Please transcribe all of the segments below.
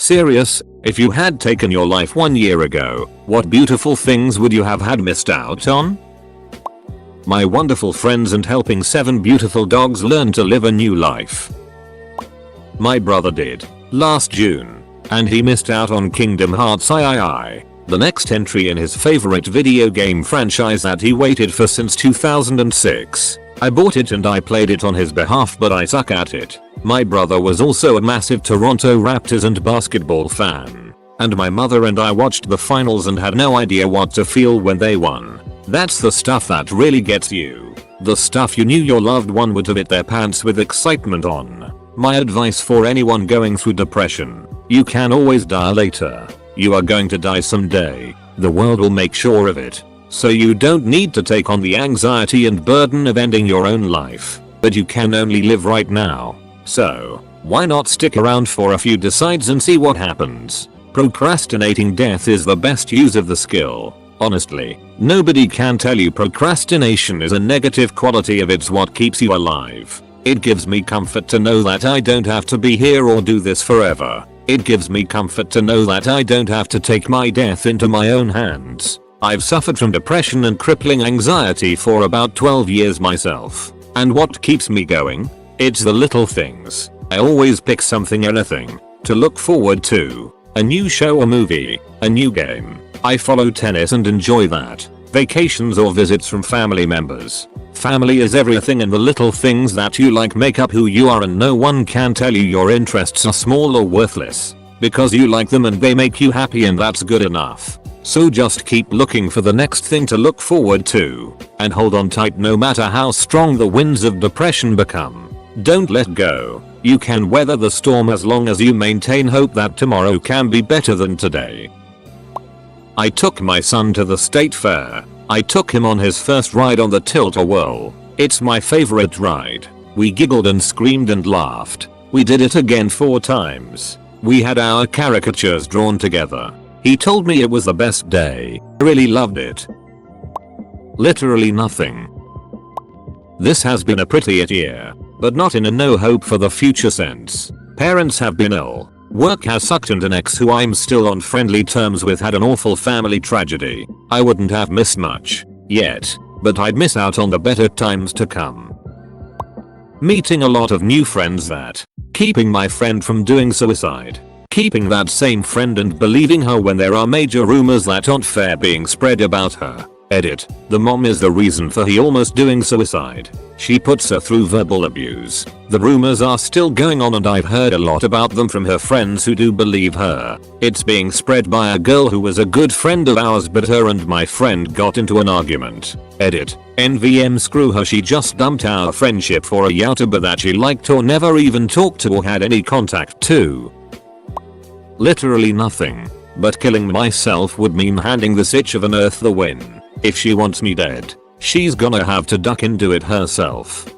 Serious, if you had taken your life 1 year ago, what beautiful things would you have had missed out on? My wonderful friends and helping 7 beautiful dogs learn to live a new life. My brother did, last June, and he missed out on Kingdom Hearts III, the next entry in his favorite video game franchise that he waited for since 2006. I bought it and I played it on his behalf, but I suck at it. My brother was also a massive Toronto Raptors and basketball fan. And my mother and I watched the finals and had no idea what to feel when they won. That's the stuff that really gets you. The stuff you knew your loved one would have hit their pants with excitement on. My advice for anyone going through depression: you can always die later. You are going to die someday. The world will make sure of it. So you don't need to take on the anxiety and burden of ending your own life. But you can only live right now. So, why not stick around for a few decides and see what happens? Procrastinating death is the best use of the skill. Honestly, nobody can tell you procrastination is a negative quality if it's what keeps you alive. It gives me comfort to know that I don't have to be here or do this forever. It gives me comfort to know that I don't have to take my death into my own hands. I've suffered from depression and crippling anxiety for about 12 years myself. And what keeps me going? It's the little things. I always pick something, anything, to look forward to. A new show or movie, a new game. I follow tennis and enjoy that. Vacations or visits from family members. Family is everything, and the little things that you like make up who you are, and no one can tell you your interests are small or worthless. Because you like them and they make you happy, and that's good enough. So just keep looking for the next thing to look forward to. And hold on tight no matter how strong the winds of depression become. Don't let go. You can weather the storm as long as you maintain hope that tomorrow can be better than today. I took my son to the state fair. I took him on his first ride on the tilt-a-whirl. It's my favorite ride. We giggled and screamed and laughed. We did it again 4 times. We had our caricatures drawn together. He told me it was the best day. Really loved it. Literally nothing. This has been a pretty year, but not in a no hope for the future sense. Parents have been ill. Work has sucked, and an ex who I'm still on friendly terms with had an awful family tragedy. I wouldn't have missed much yet, but I'd miss out on the better times to come. Meeting a lot of new friends that. Keeping my friend from doing suicide. Keeping that same friend and believing her when there are major rumors that aren't fair being spread about her. Edit. The mom is the reason for he almost doing suicide. She puts her through verbal abuse. The rumors are still going on, and I've heard a lot about them from her friends who do believe her. It's being spread by a girl who was a good friend of ours, but her and my friend got into an argument. Edit. NVM, screw her, she just dumped our friendship for a YouTuber that she liked or never even talked to or had any contact to. Literally nothing. But killing myself would mean handing this itch of an earth the win. If she wants me dead, she's gonna have to duck into it herself.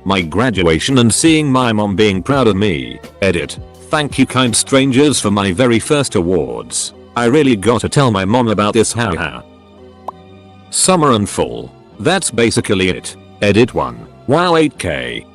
My graduation and seeing my mom being proud of me. Edit. Thank you kind strangers for my very first awards. I really gotta tell my mom about this, haha. Summer and fall. That's basically it. Edit 1. Wow, 8k.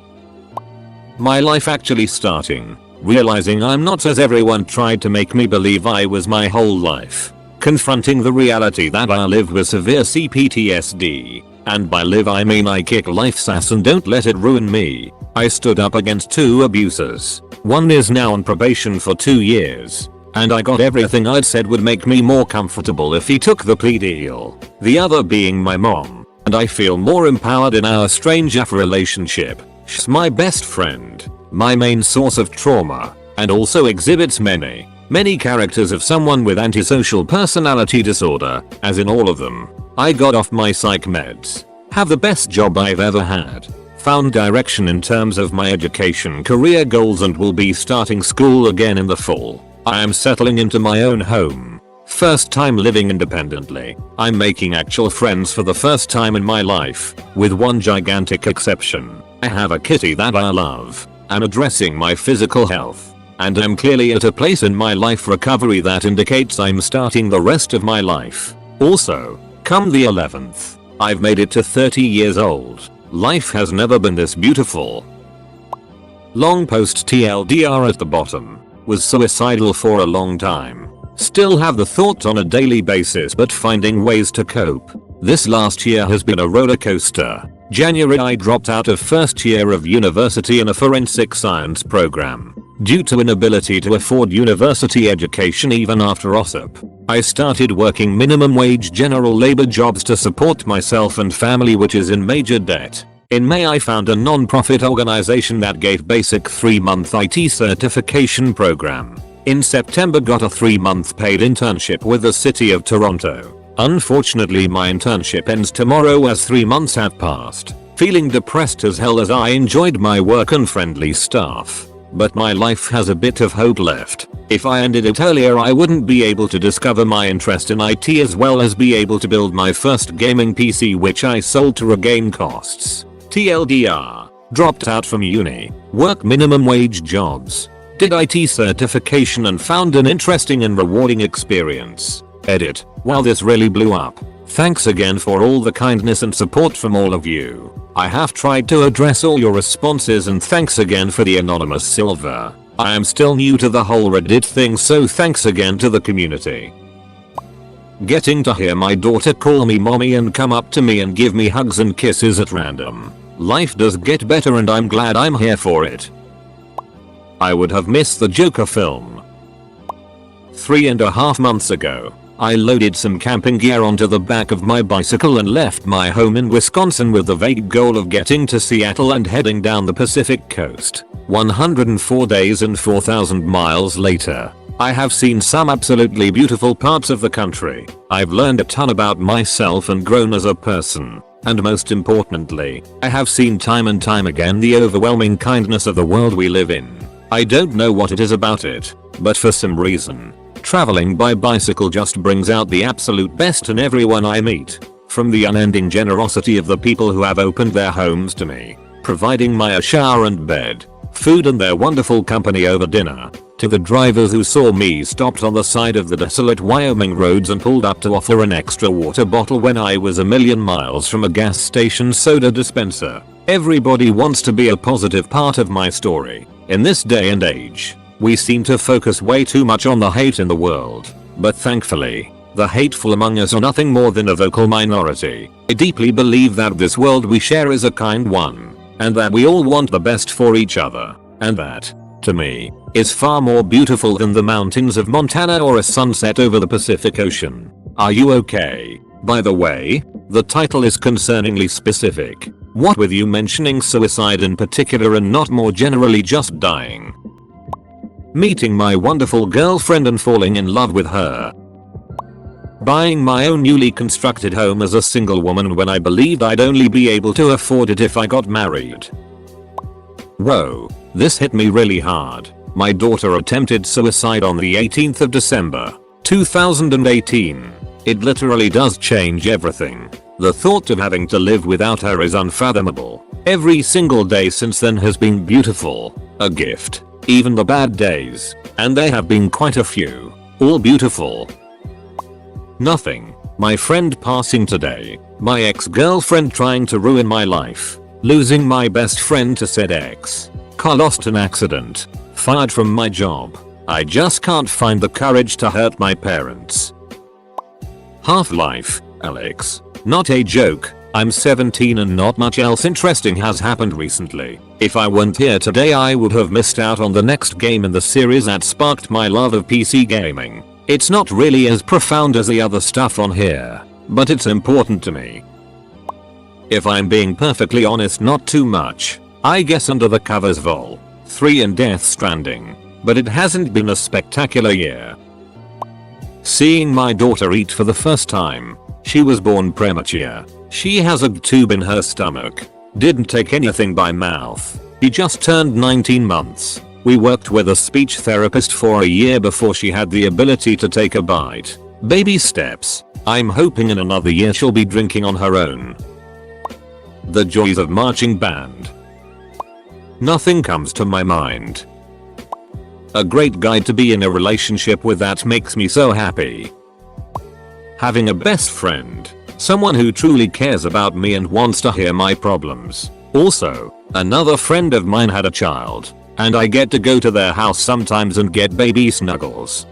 My life actually starting. Realizing I'm not as everyone tried to make me believe I was my whole life. Confronting the reality that I live with severe CPTSD. And by live I mean I kick life's ass and don't let it ruin me. I stood up against 2 abusers. One is now on probation for 2 years. And I got everything I'd said would make me more comfortable if he took the plea deal. The other being my mom. And I feel more empowered in our strange relationship. She's my best friend. My main source of trauma, and also exhibits many characters of someone with antisocial personality disorder, as in all of them. I got off my psych meds. Have the best job I've ever had. Found direction in terms of my education career goals and will be starting school again in the fall. I am settling into my own home. First time living independently. I'm making actual friends for the first time in my life, with one gigantic exception. I have a kitty that I love. I'm addressing my physical health. And I'm clearly at a place in my life recovery that indicates I'm starting the rest of my life. Also, come the 11th, I've made it to 30 years old. Life has never been this beautiful. Long post TLDR at the bottom. Was suicidal for a long time. Still have the thought on a daily basis but finding ways to cope. This last year has been a roller coaster. January I dropped out of first year of university in a forensic science program. Due to inability to afford university education even after OSUP, I started working minimum wage general labor jobs to support myself and family, which is in major debt. In May I found a non-profit organization that gave basic 3-month IT certification program. In September got a 3-month paid internship with the city of Toronto. Unfortunately my internship ends tomorrow as 3 months have passed. Feeling depressed as hell as I enjoyed my work and friendly staff. But my life has a bit of hope left. If I ended it earlier I wouldn't be able to discover my interest in IT as well as be able to build my first gaming PC, which I sold to regain costs. TLDR. Dropped out from uni. Work minimum wage jobs. Did IT certification and found an interesting and rewarding experience. Edit. Wow, this really blew up. Thanks again for all the kindness and support from all of you. I have tried to address all your responses and thanks again for the anonymous silver. I am still new to the whole Reddit thing, so thanks again to the community. Getting to hear my daughter call me mommy and come up to me and give me hugs and kisses at random. Life does get better and I'm glad I'm here for it. I would have missed the Joker film. 3.5 months ago, I loaded some camping gear onto the back of my bicycle and left my home in Wisconsin with the vague goal of getting to Seattle and heading down the Pacific coast. 104 days and 4,000 miles later, I have seen some absolutely beautiful parts of the country. I've learned a ton about myself and grown as a person. And most importantly, I have seen time and time again the overwhelming kindness of the world we live in. I don't know what it is about it, but for some reason, traveling by bicycle just brings out the absolute best in everyone I meet. From the unending generosity of the people who have opened their homes to me, providing my a shower and bed, food and their wonderful company over dinner, to the drivers who saw me stopped on the side of the desolate Wyoming roads and pulled up to offer an extra water bottle when I was a million miles from a gas station soda dispenser. Everybody wants to be a positive part of my story. In this day and age, we seem to focus way too much on the hate in the world, but thankfully, the hateful among us are nothing more than a vocal minority. I deeply believe that this world we share is a kind one, and that we all want the best for each other, and that, to me, is far more beautiful than the mountains of Montana or a sunset over the Pacific Ocean. Are you okay? By the way, the title is concerningly specific. What with you mentioning suicide in particular and not more generally just dying? Meeting my wonderful girlfriend and falling in love with her. Buying my own newly constructed home as a single woman when I believed I'd only be able to afford it if I got married. Whoa, this hit me really hard. My daughter attempted suicide on the 18th of December, 2018. It literally does change everything. The thought of having to live without her is unfathomable. Every single day since then has been beautiful, a gift. Even the bad days, and there have been quite a few, all beautiful. Nothing. My friend passing today, my ex-girlfriend trying to ruin my life, losing my best friend to said ex, car lost in accident, fired from my job. I just can't find the courage to hurt my parents. Half-Life, Alex. Not a joke. I'm 17 and not much else interesting has happened recently. If I weren't here today I would have missed out on the next game in the series that sparked my love of PC gaming. It's not really as profound as the other stuff on here, but it's important to me. If I'm being perfectly honest, not too much. I guess Under the Covers Vol. 3 and Death Stranding. But it hasn't been a spectacular year. Seeing my daughter eat for the first time. She was born premature. She has a tube in her stomach. Didn't take anything by mouth. She just turned 19 months. We worked with a speech therapist for a year before she had the ability to take a bite. Baby steps. I'm hoping in another year she'll be drinking on her own. The joys of marching band. Nothing comes to my mind. A great guy to be in a relationship with that makes me so happy. Having a best friend. Someone who truly cares about me and wants to hear my problems. Also, another friend of mine had a child. and I get to go to their house sometimes and get baby snuggles.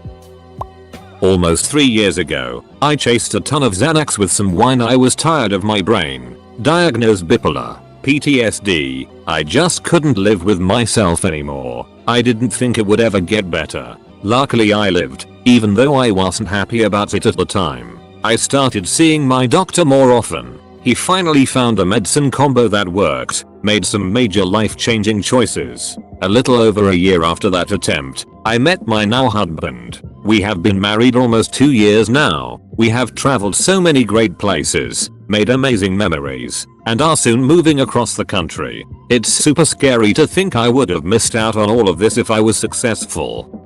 Almost 3 years ago, I chased a ton of Xanax with some wine. I was tired of my brain. Diagnosed bipolar, PTSD. I just couldn't live with myself anymore. I didn't think it would ever get better. Luckily I lived, even though I wasn't happy about it at the time. I started seeing my doctor more often. He finally found a medicine combo that worked, made some major life-changing choices. A little over a year after that attempt, I met my now husband. We have been married almost 2 years now. We have traveled so many great places, made amazing memories, and are soon moving across the country. It's super scary to think I would have missed out on all of this if I was successful.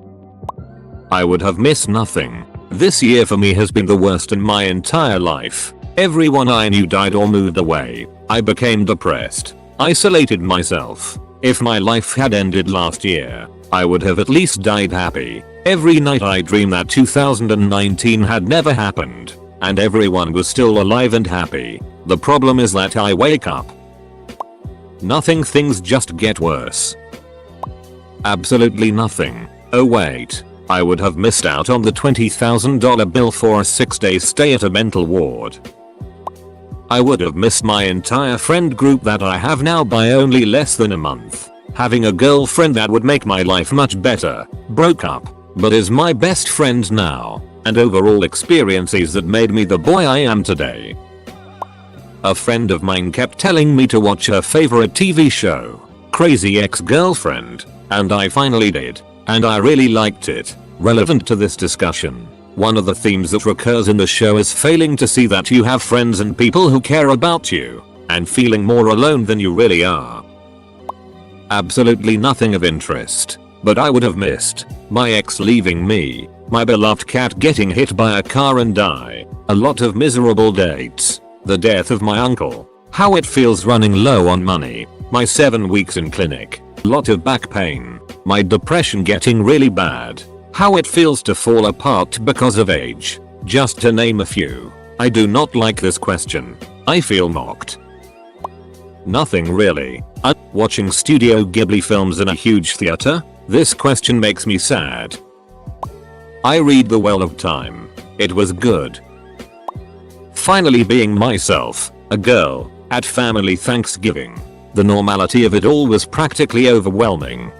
I would have missed nothing. This year for me has been the worst in my entire life. Everyone I knew died or moved away. I became depressed. Isolated myself. If my life had ended last year, I would have at least died happy. Every night I dream that 2019 had never happened, and everyone was still alive and happy. The problem is that I wake up. Nothing, things just get worse. Absolutely nothing. Oh wait. I would have missed out on the $20,000 bill for a 6-day stay at a mental ward. I would have missed my entire friend group that I have now by only less than a month. Having a girlfriend that would make my life much better. Broke up, but is my best friend now. And overall experiences that made me the boy I am today. A friend of mine kept telling me to watch her favorite TV show, Crazy Ex-Girlfriend, and I finally did. And I really liked it. Relevant to this discussion, one of the themes that recurs in the show is failing to see that you have friends and people who care about you, and feeling more alone than you really are. Absolutely nothing of interest, but I would have missed my ex leaving me, my beloved cat getting hit by a car and die, a lot of miserable dates, the death of my uncle, how it feels running low on money, my 7 weeks in clinic, lot of back pain, my depression getting really bad, how it feels to fall apart because of age, just to name a few. I do not like this question. I feel mocked. Nothing really. Watching Studio Ghibli films in a huge theater? This question makes me sad. I read The Well of Time. It was good. Finally being myself, a girl, at family Thanksgiving. The normality of it all was practically overwhelming.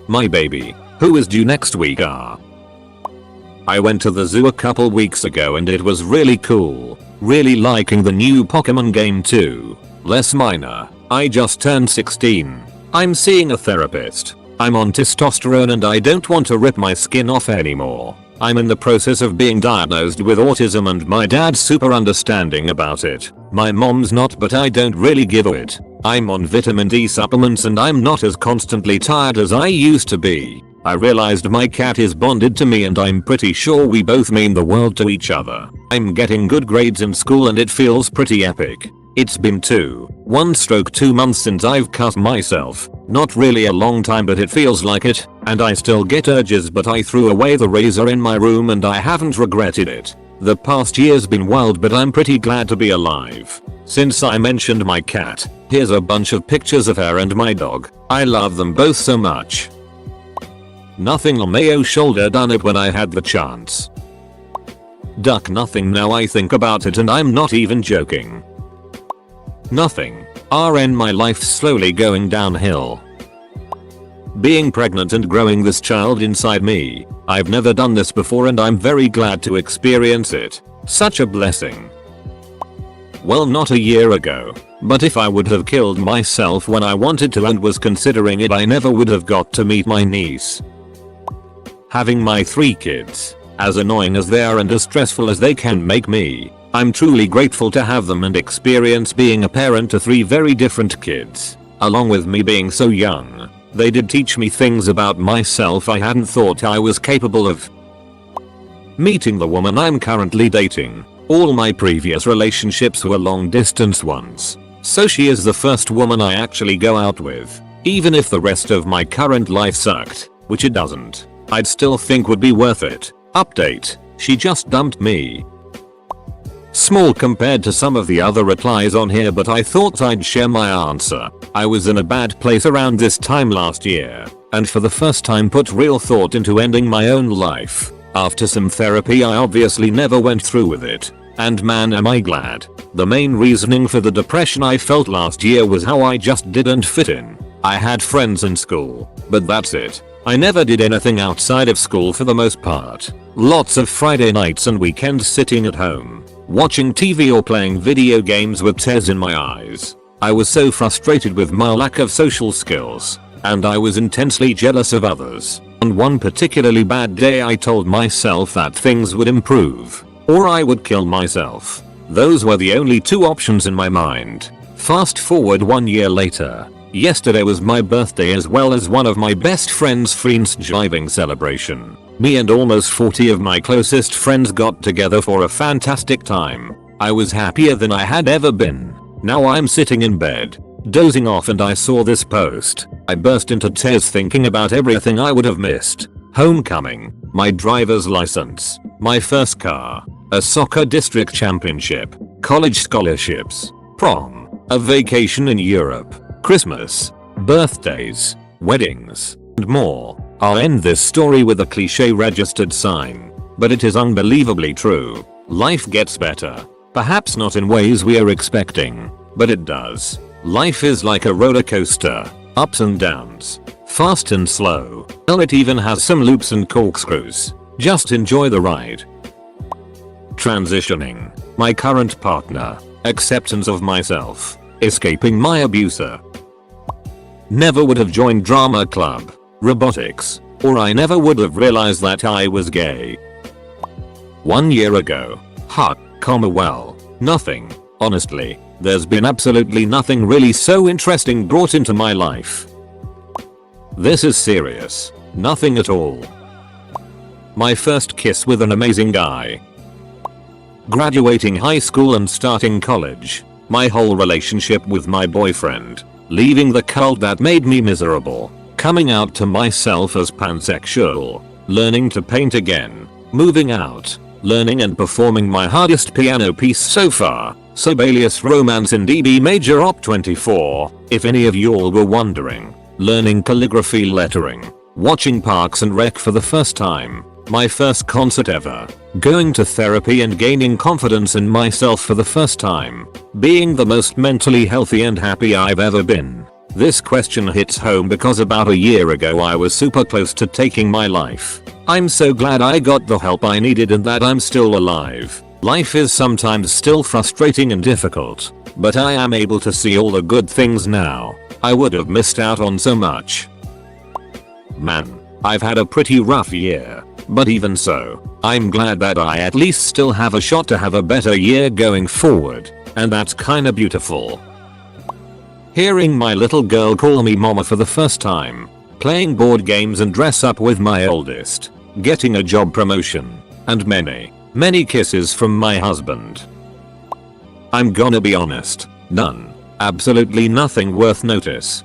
My baby, who is due next week. I went to the zoo a couple weeks ago and it was really cool. Really liking the new Pokemon game too. Less minor. I just turned 16. I'm seeing a therapist. I'm on testosterone and I don't want to rip my skin off anymore. I'm in the process of being diagnosed with autism and my dad's super understanding about it. My mom's not, but I don't really give a shit. I'm on vitamin D supplements and I'm not as constantly tired as I used to be. I realized my cat is bonded to me and I'm pretty sure we both mean the world to each other. I'm getting good grades in school and it feels pretty epic. It's been 2 months since I've cut myself. Not really a long time, but it feels like it, and I still get urges, but I threw away the razor in my room and I haven't regretted it. The past year's been wild, but I'm pretty glad to be alive. Since I mentioned my cat, here's a bunch of pictures of her and my dog. I love them both so much. Nothing. LMAO shoulder done it when I had the chance. Duck nothing now I think about it and I'm not even joking. Nothing. RN my life's slowly going downhill. Being pregnant and growing this child inside me. I've never done this before and I'm very glad to experience it. Such a blessing. Well, not a year ago, but if I would have killed myself when I wanted to and was considering it, I never would have got to meet my niece. Having my 3 kids, as annoying as they are and as stressful as they can make me, I'm truly grateful to have them and experience being a parent to 3 very different kids. Along with me being so young, they did teach me things about myself I hadn't thought I was capable of. Meeting the woman I'm currently dating. All my previous relationships were long distance ones, so she is the first woman I actually go out with. Even if the rest of my current life sucked, which it doesn't, I'd still think would be worth it. Update: she just dumped me. Small compared to some of the other replies on here, but I thought I'd share my answer. I was in a bad place around this time last year, and for the first time put real thought into ending my own life. After some therapy I obviously never went through with it, and man am I glad. The main reasoning for the depression I felt last year was how I just didn't fit in. I had friends in school, but that's it. I never did anything outside of school for the most part. Lots of Friday nights and weekends sitting at home, watching TV or playing video games with tears in my eyes. I was so frustrated with my lack of social skills, and I was intensely jealous of others. On one particularly bad day I told myself that things would improve, or I would kill myself. Those were the only two options in my mind. Fast forward 1 year later. Yesterday was my birthday as well as one of my best friend's Friendsgiving celebration. Me and almost 40 of my closest friends got together for a fantastic time. I was happier than I had ever been. Now I'm sitting in bed, dozing off, and I saw this post. I burst into tears thinking about everything I would have missed. Homecoming, my driver's license, my first car, a soccer district championship, college scholarships, prom, a vacation in Europe, Christmas, birthdays, weddings, and more. I'll end this story with a cliche registered sign, but it is unbelievably true. Life gets better. Perhaps not in ways we are expecting, but it does. Life is like a roller coaster, ups and downs, fast and slow. Hell, it even has some loops and corkscrews. Just enjoy the ride. Transitioning, my current partner, acceptance of myself, escaping my abuser. Never would have joined drama club, robotics, or I never would have realized that I was gay. 1 year ago. Well, nothing. Honestly, there's been absolutely nothing really so interesting brought into my life. This is serious. Nothing at all. My first kiss with an amazing guy. Graduating high school and starting college. My whole relationship with my boyfriend. Leaving the cult that made me miserable. Coming out to myself as pansexual. Learning to paint again. Moving out. Learning and performing my hardest piano piece so far. Sibelius Romance in DB Major Op 24, if any of y'all were wondering. Learning calligraphy lettering. Watching Parks and Rec for the first time. My first concert ever. Going to therapy and gaining confidence in myself for the first time. Being the most mentally healthy and happy I've ever been. This question hits home because about a year ago I was super close to taking my life. I'm so glad I got the help I needed and that I'm still alive. Life is sometimes still frustrating and difficult, but I am able to see all the good things now. I would have missed out on so much. Man, I've had a pretty rough year. But even so, I'm glad that I at least still have a shot to have a better year going forward, and that's kinda beautiful. Hearing my little girl call me mama for the first time, playing board games and dress up with my oldest, getting a job promotion, and many kisses from my husband. I'm gonna be honest, none. Absolutely nothing worth notice.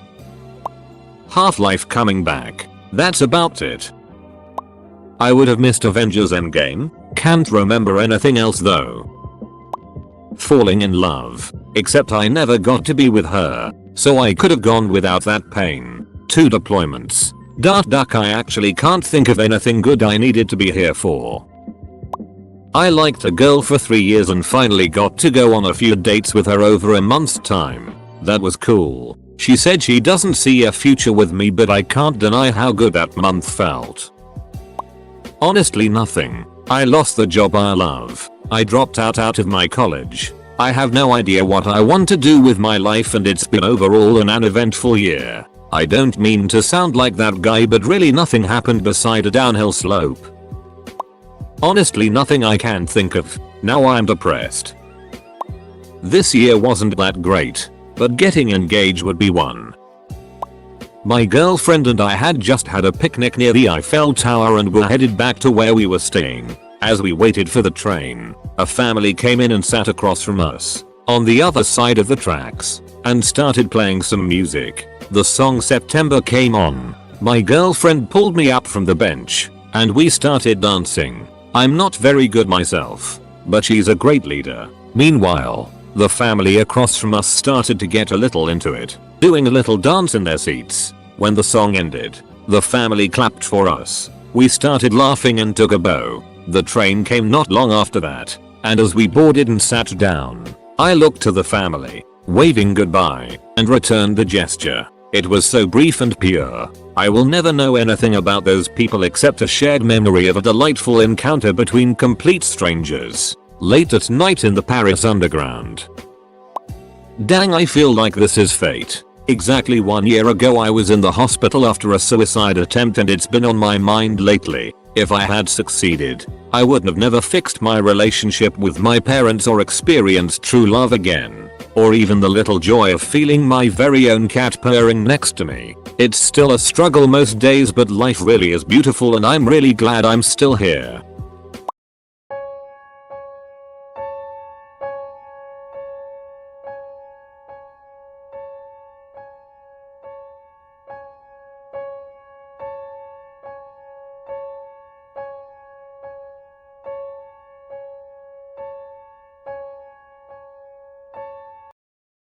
Half-Life coming back, that's about it. I would have missed Avengers Endgame, can't remember anything else though. Falling in love, except I never got to be with her, so I could have gone without that pain. 2 deployments. I actually can't think of anything good I needed to be here for. I liked a girl for 3 years and finally got to go on a few dates with her over a month's time. That was cool. She said she doesn't see a future with me, but I can't deny how good that month felt. Honestly nothing. I lost the job I love. I dropped out of my college. I have no idea what I want to do with my life and it's been overall an uneventful year. I don't mean to sound like that guy, but really nothing happened beside a downhill slope. Honestly nothing I can think of. Now I'm depressed. This year wasn't that great, but getting engaged would be one. My girlfriend and I had just had a picnic near the Eiffel Tower and were headed back to where we were staying. As we waited for the train, a family came in and sat across from us, on the other side of the tracks, and started playing some music. The song September came on. My girlfriend pulled me up from the bench, and we started dancing. I'm not very good myself, but she's a great leader. Meanwhile, the family across from us started to get a little into it, doing a little dance in their seats. When the song ended, the family clapped for us. We started laughing and took a bow. The train came not long after that, and as we boarded and sat down, I looked to the family, waving goodbye, and returned the gesture. It was so brief and pure. I will never know anything about those people except a shared memory of a delightful encounter between complete strangers, late at night in the Paris underground. Dang, I feel like this is fate. Exactly 1 year ago I was in the hospital after a suicide attempt, and it's been on my mind lately. If I had succeeded, I would have never fixed my relationship with my parents or experienced true love again, or even the little joy of feeling my very own cat purring next to me. It's still a struggle most days, but life really is beautiful and I'm really glad I'm still here.